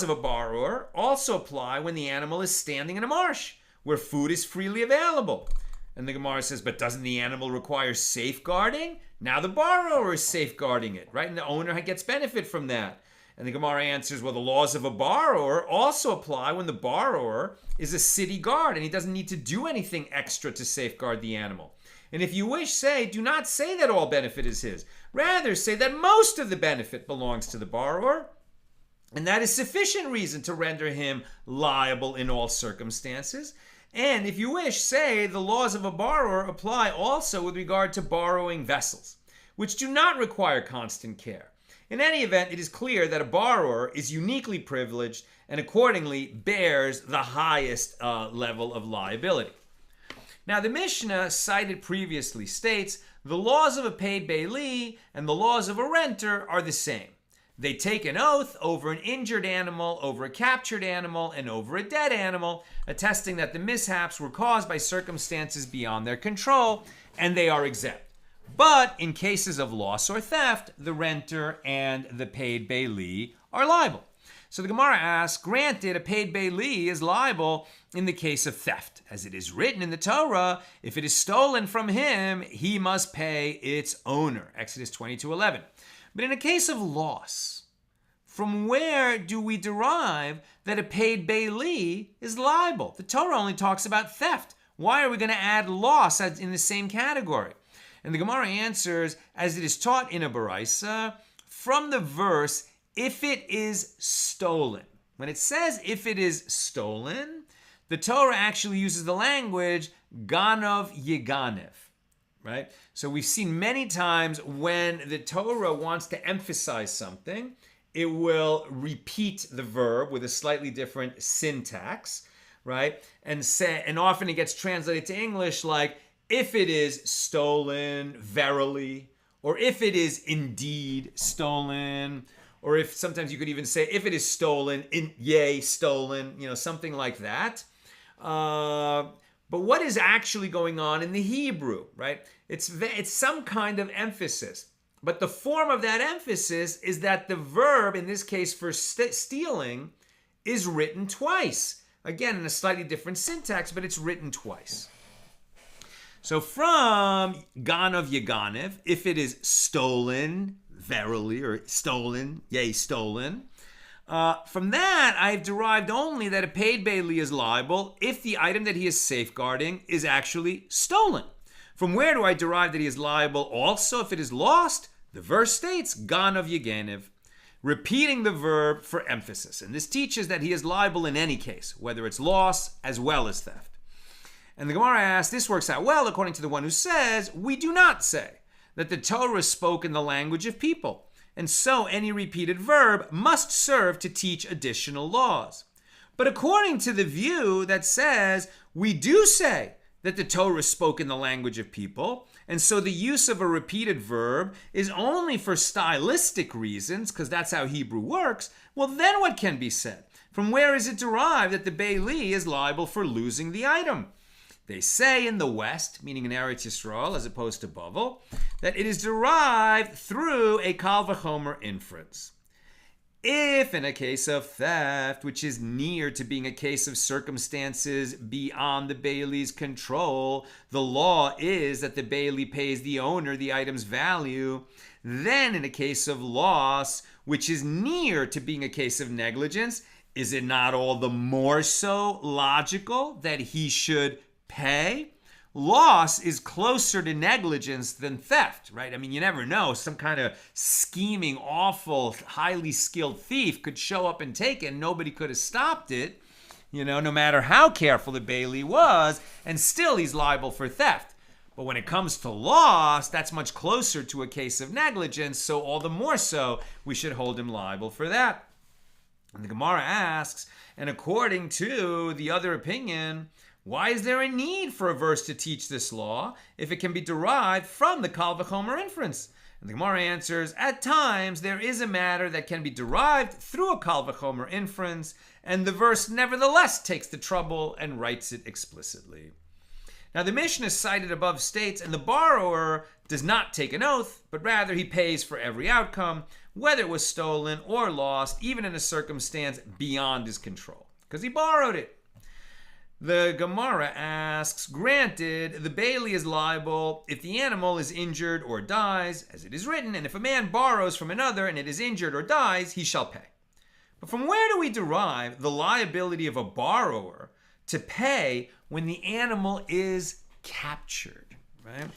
Speaker 1: of a borrower also apply when the animal is standing in a marsh where food is freely available. And the Gemara says, but doesn't the animal require safeguarding? Now the borrower is safeguarding it, right? And the owner gets benefit from that. And the Gemara answers, well, the laws of a borrower also apply when the borrower is a city guard and he doesn't need to do anything extra to safeguard the animal. And if you wish, do not say that all benefit is his. Rather, say that most of the benefit belongs to the borrower. And that is sufficient reason to render him liable in all circumstances. And if you wish, say the laws of a borrower apply also with regard to borrowing vessels, which do not require constant care. In any event, it is clear that a borrower is uniquely privileged and accordingly bears the highest level of liability. Now, the Mishna cited previously states the laws of a paid bailee and the laws of a renter are the same. They take an oath over an injured animal, over a captured animal, and over a dead animal, attesting that the mishaps were caused by circumstances beyond their control, and they are exempt. But in cases of loss or theft, the renter and the paid bailee are liable. So the Gemara asks, granted, a paid bailee is liable in the case of theft. As it is written in the Torah, if it is stolen from him, he must pay its owner. Exodus 22:11. But in a case of loss, from where do we derive that a paid bailee is liable? The Torah only talks about theft. Why are we going to add loss in the same category? And the Gemara answers, as it is taught in a baraisa, from the verse, if it is stolen. When it says if it is stolen, the Torah actually uses the language ganov yiganev, right? So we've seen many times when the Torah wants to emphasize something, it will repeat the verb with a slightly different syntax, right? And often it gets translated to English like, if it is stolen, verily, or if it is indeed stolen, or if sometimes you could even say, if it is stolen, yea, stolen, something like that. But what is actually going on in the Hebrew, right? It's some kind of emphasis. But the form of that emphasis is that the verb, in this case for stealing, is written twice. Again, in a slightly different syntax, but it's written twice. So from Ganav Yaganev, if it is stolen, verily, or stolen, yea, stolen, from that I've derived only that a paid bailee is liable if the item that he is safeguarding is actually stolen. From where do I derive that he is liable also if it is lost? The verse states, Ganav Yaganev, repeating the verb for emphasis. And this teaches that he is liable in any case, whether it's loss as well as theft. And the Gemara asks, this works out well according to the one who says, we do not say that the Torah spoke in the language of people, and so any repeated verb must serve to teach additional laws. But according to the view that says, we do say that the Torah spoke in the language of people, and so the use of a repeated verb is only for stylistic reasons, because that's how Hebrew works, well then what can be said? From where is it derived that the bailee is liable for losing the item? They say in the West, meaning in Eretz Yisrael as opposed to Bava, that it is derived through a kal v'chomer inference. If in a case of theft, which is near to being a case of circumstances beyond the bailee's control, the law is that the bailee pays the owner the item's value, then in a case of loss, which is near to being a case of negligence, is it not all the more so logical that he should pay? Loss is closer to negligence than theft, right? I mean, you never know. Some kind of scheming, awful, highly skilled thief could show up and take it, and nobody could have stopped it, no matter how careful the bailee was, and still he's liable for theft. But when it comes to loss, that's much closer to a case of negligence, so all the more so we should hold him liable for that. And the Gemara asks, and according to the other opinion, why is there a need for a verse to teach this law if it can be derived from the Kal V'chomer inference? And the Gemara answers, at times there is a matter that can be derived through a Kal V'chomer inference, and the verse nevertheless takes the trouble and writes it explicitly. Now the Mishna cited above states, and the borrower does not take an oath, but rather he pays for every outcome, whether it was stolen or lost, even in a circumstance beyond his control, because he borrowed it. The Gemara asks, granted, the bailee is liable if the animal is injured or dies, as it is written, and if a man borrows from another and it is injured or dies, he shall pay. But from where do we derive the liability of a borrower to pay when the animal is captured, right?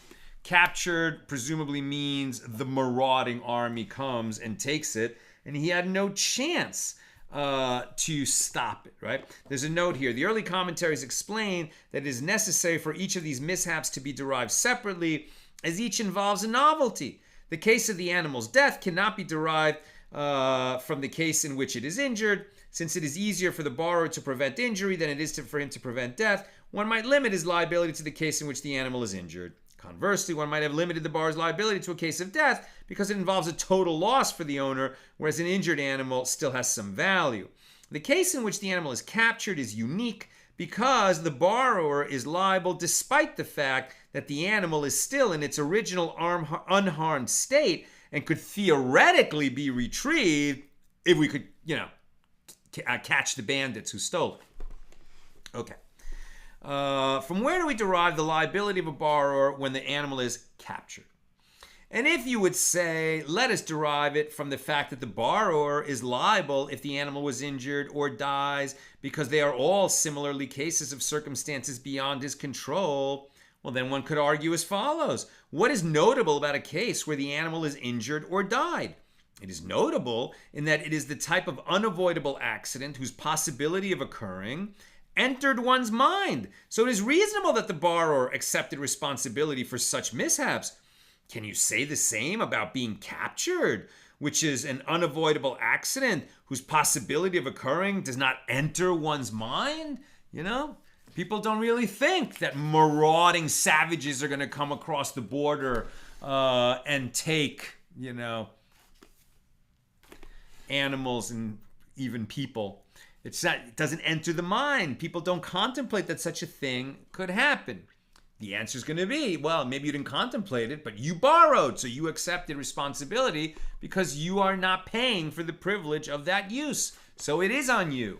Speaker 1: Captured presumably means the marauding army comes and takes it, and he had no chance to stop it, right? There's a note here. The early commentaries explain that it is necessary for each of these mishaps to be derived separately, as each involves a novelty. The case of the animal's death cannot be derived from the case in which it is injured. Since it is easier for the borrower to prevent injury than it is for him to prevent death, one might limit his liability to the case in which the animal is injured. Conversely, one might have limited the borrower's liability to a case of death because it involves a total loss for the owner, whereas an injured animal still has some value. The case in which the animal is captured is unique because the borrower is liable despite the fact that the animal is still in its original unharmed state and could theoretically be retrieved if we could, catch the bandits who stole it. Okay. From where do we derive the liability of a borrower when the animal is captured? And if you would say, let us derive it from the fact that the borrower is liable if the animal was injured or dies, because they are all similarly cases of circumstances beyond his control, well, then one could argue as follows. What is notable about a case where the animal is injured or died? It is notable in that it is the type of unavoidable accident whose possibility of occurring entered one's mind. So it is reasonable that the borrower accepted responsibility for such mishaps. Can you say the same about being captured, which is an unavoidable accident whose possibility of occurring does not enter one's mind? People don't really think that marauding savages are going to come across the border and take, animals and even people. It doesn't enter the mind. People don't contemplate that such a thing could happen. The answer is going to be, well, maybe you didn't contemplate it, but you borrowed, so you accepted responsibility because you are not paying for the privilege of that use. So it is on you.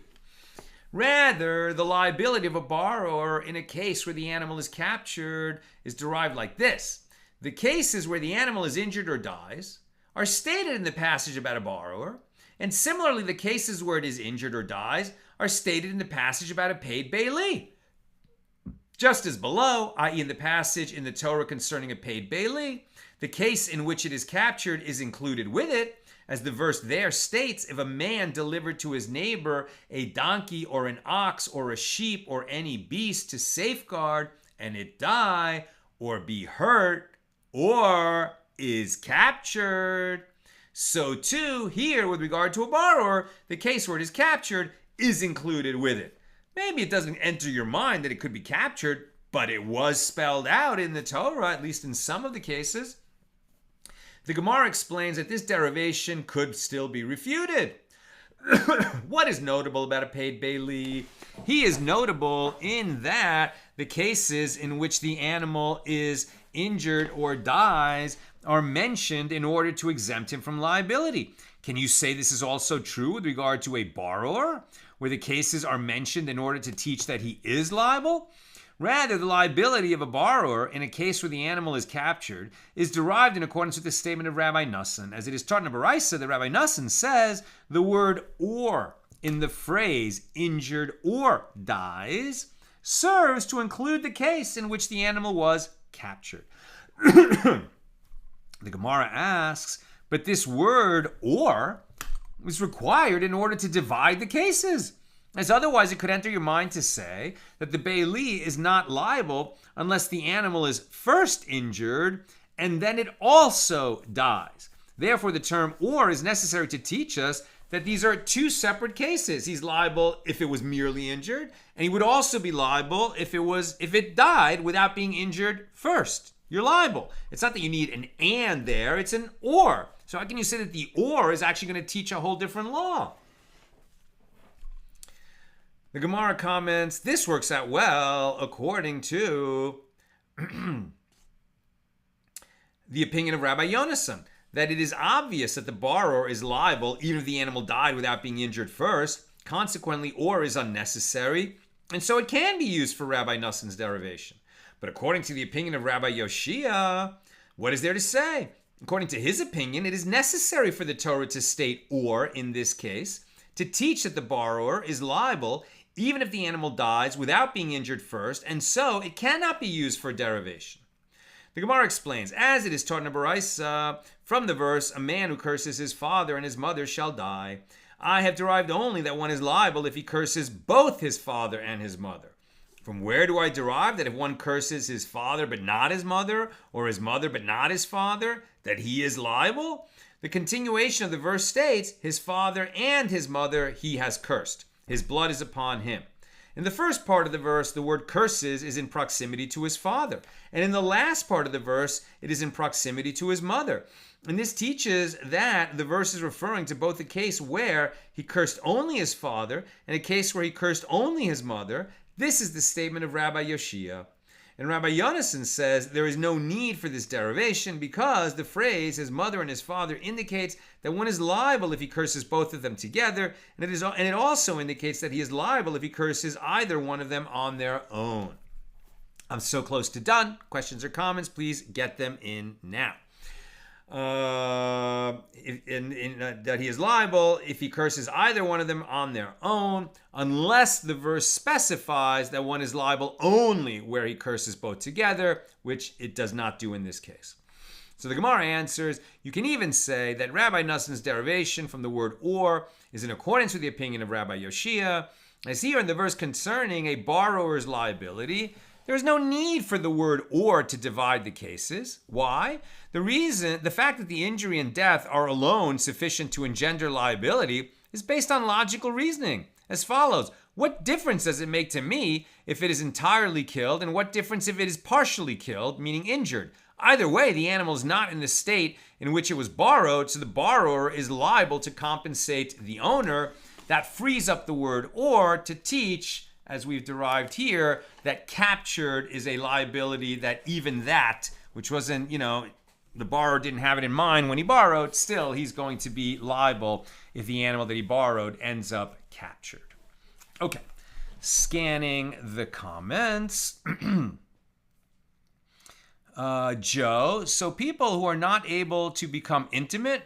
Speaker 1: Rather, the liability of a borrower in a case where the animal is captured is derived like this. The cases where the animal is injured or dies are stated in the passage about a borrower, and similarly, the cases where it is injured or dies are stated in the passage about a paid bailee. Just as below, i.e. in the passage in the Torah concerning a paid bailee, the case in which it is captured is included with it, as the verse there states, if a man delivered to his neighbor a donkey or an ox or a sheep or any beast to safeguard, and it die or be hurt or is captured, so too, here, with regard to a borrower, the case where it is captured is included with it. Maybe it doesn't enter your mind that it could be captured, but it was spelled out in the Torah, at least in some of the cases. The Gemara explains that this derivation could still be refuted. What is notable about a paid bailee? He is notable in that the cases in which the animal is injured or dies are mentioned in order to exempt him from liability. Can you say this is also true with regard to a borrower, where the cases are mentioned in order to teach that he is liable? Rather, the liability of a borrower in a case where the animal is captured is derived in accordance with the statement of Rabbi Nassan. As it is taught in the Baraisa, that Rabbi Nassan says the word or in the phrase injured or dies serves to include the case in which the animal was captured. The Gemara asks, but this word or was required in order to divide the cases, as otherwise it could enter your mind to say that the bailee is not liable unless the animal is first injured and then it also dies. Therefore, the term or is necessary to teach us that these are two separate cases. He's liable if it was merely injured, and he would also be liable if it died without being injured first. You're liable. It's not that you need an and there, it's an or. So how can you say that the or is actually going to teach a whole different law? The Gemara comments, this works out well according to the opinion of Rabbi Yonasan, that it is obvious that the borrower is liable even if the animal died without being injured first. Consequently, or is unnecessary, and so it can be used for Rabbi Nassan's derivation. But according to the opinion of Rabbi Yoshia, what is there to say? According to his opinion, it is necessary for the Torah to state or in this case, to teach that the borrower is liable even if the animal dies without being injured first, and so it cannot be used for derivation. The Gemara explains, as it is taught in the Baraisa, from the verse, a man who curses his father and his mother shall die. I have derived only that one is liable if he curses both his father and his mother. From where do I derive that if one curses his father but not his mother, or his mother but not his father, that he is liable? The continuation of the verse states, his father and his mother he has cursed. His blood is upon him. In the first part of the verse, the word curses is in proximity to his father. And in the last part of the verse, it is in proximity to his mother. And this teaches that the verse is referring to both a case where he cursed only his father and a case where he cursed only his mother. This is the statement of Rabbi Yoshia. And Rabbi Yonasan says there is no need for this derivation because the phrase his mother and his father indicates that one is liable if he curses both of them together, and it also indicates that he is liable if he curses either one of them on their own. I'm so close to done. Questions or comments, please get them in now. That he is liable if he curses either one of them on their own, unless the verse specifies that one is liable only where he curses both together, which it does not do in this case. So the Gemara answers, you can even say that Rabbi Nassan's derivation from the word or is in accordance with the opinion of Rabbi Yoshia, as here in the verse concerning a borrower's liability, there is no need for the word or to divide the cases. Why? The fact that the injury and death are alone sufficient to engender liability is based on logical reasoning, as follows. What difference does it make to me if it is entirely killed, and what difference if it is partially killed, meaning injured? Either way, the animal is not in the state in which it was borrowed, so the borrower is liable to compensate the owner. That frees up the word or to teach, as we've derived here, that captured is a liability that even that, which wasn't, the borrower didn't have it in mind when he borrowed, still he's going to be liable if the animal that he borrowed ends up captured. Okay, scanning the comments. Joe, so people who are not able to become intimate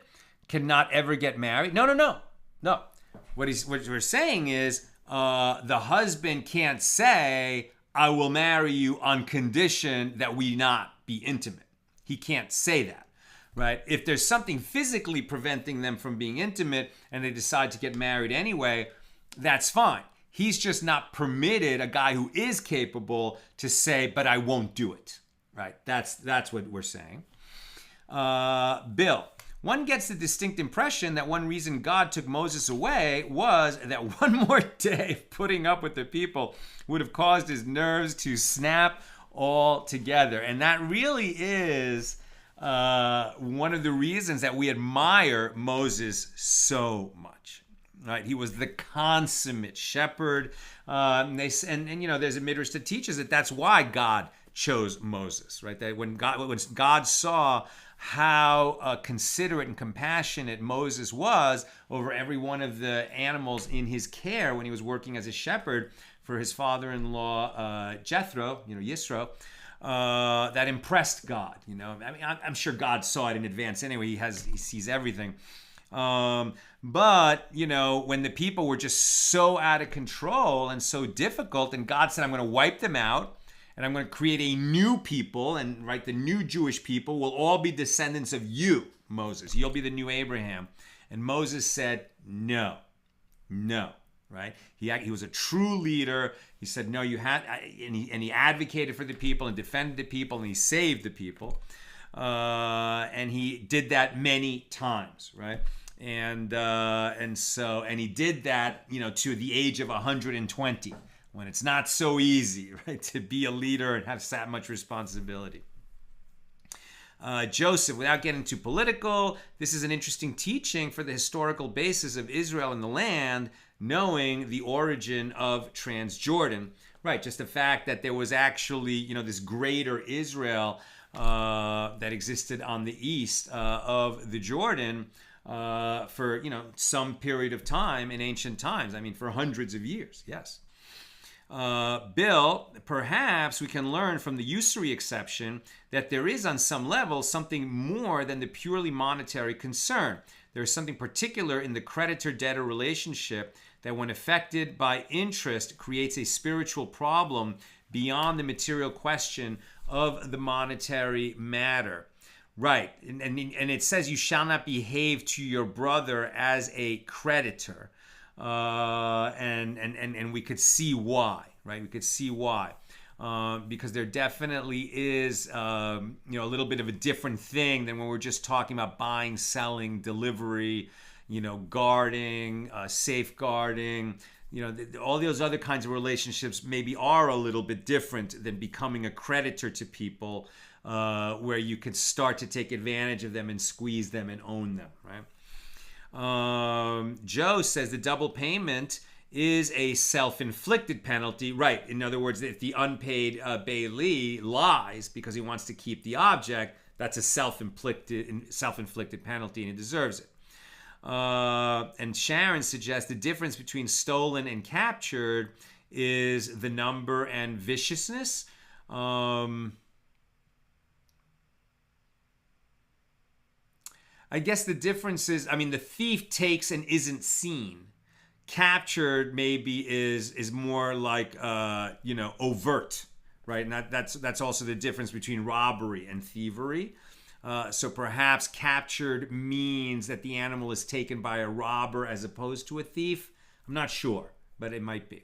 Speaker 1: cannot ever get married? No. What we're saying is, the husband can't say, I will marry you on condition that we not be intimate. He can't say that, right? If there's something physically preventing them from being intimate and they decide to get married anyway, that's fine. He's just not permitted, a guy who is capable, to say, but I won't do it, right? That's what we're saying. Bill, one gets the distinct impression that one reason God took Moses away was that one more day of putting up with the people would have caused his nerves to snap all together. And that really is one of the reasons that we admire Moses so much. Right? He was the consummate shepherd. And there's a midrash that teaches that that's why God chose Moses, right? That when God saw how considerate and compassionate Moses was over every one of the animals in his care when he was working as a shepherd for his father-in-law Jethro, Yisro. That impressed God. I mean, I'm sure God saw it in advance anyway. He sees everything. But when the people were just so out of control and so difficult, and God said, I'm going to wipe them out, and I'm going to create a new people, and the new Jewish people will all be descendants of you, Moses. You'll be the new Abraham. And Moses said, no, right? He was a true leader. He said, no, you had, and he advocated for the people and defended the people, and he saved the people. And he did that many times, right? And he did that, to the age of 120. When it's not so easy, right, to be a leader and have that much responsibility. Joseph, without getting too political, this is an interesting teaching for the historical basis of Israel and the land, knowing the origin of Transjordan. Right, just the fact that there was actually, this greater Israel that existed on the east of the Jordan for, some period of time in ancient times. I mean, for hundreds of years, yes. Bill, perhaps we can learn from the usury exception that there is on some level something more than the purely monetary concern. There is something particular in the creditor-debtor relationship that when affected by interest creates a spiritual problem beyond the material question of the monetary matter. Right, and it says you shall not behave to your brother as a creditor. And we could see why, right? We could see why, because there definitely is, a little bit of a different thing than when we're just talking about buying, selling, delivery, guarding, safeguarding. All those other kinds of relationships maybe are a little bit different than becoming a creditor to people, where you can start to take advantage of them and squeeze them and own them, right? Joe says the double payment is a self-inflicted penalty. Right. In other words, if the unpaid bailee lies because he wants to keep the object, that's a self-inflicted penalty, and he deserves it. And Sharon suggests the difference between stolen and captured is the number and viciousness. I guess the difference is, the thief takes and isn't seen. Captured maybe is more like, overt, right? And that's also the difference between robbery and thievery. So perhaps captured means that the animal is taken by a robber as opposed to a thief. I'm not sure, but it might be.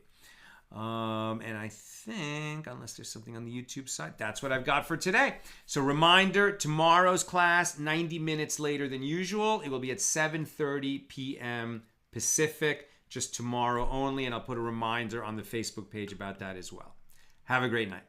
Speaker 1: And I think, unless there's something on the YouTube side, that's what I've got for today. So reminder, tomorrow's class, 90 minutes later than usual. It will be at 7:30 p.m. Pacific, just tomorrow only. And I'll put a reminder on the Facebook page about that as well. Have a great night.